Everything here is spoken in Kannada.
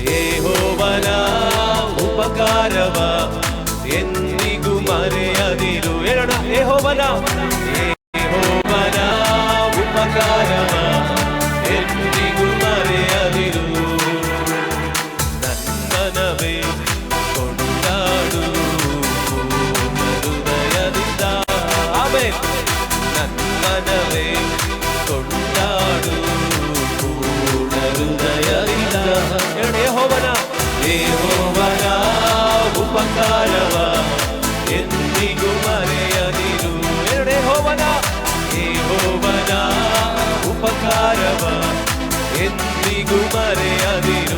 ಯೆಹೋವನ ಉಪಕಾರವ ಎಂದಿಗೂ ಮರೆಯದಿರು. ಹೇಳೋಣ, ಯೆಹೋವನ ಉಪಕಾರವ ಎಂದಿಗೂ ಮರೆಯದಿರು. ನನ್ನನವೇ ಕೊಂಡಾಡು ಪೂರ್ಣ ಹೃದಯದಿಂದ. ಆಮೆನ್. ನನ್ನನವೇ ಕೊಂಡಾಡು ಪೂರ್ಣ ಹೃದಯದಿಂದ. ಯೆಹೋವನ ಉಪಕಾರವ ಎಂದಿಗೂ ಮರೆಯದಿರು. ಯೆಹೋವನ ಉಪಕಾರವ ಎಂದಿಗೂ ಮರೆಯದಿರು.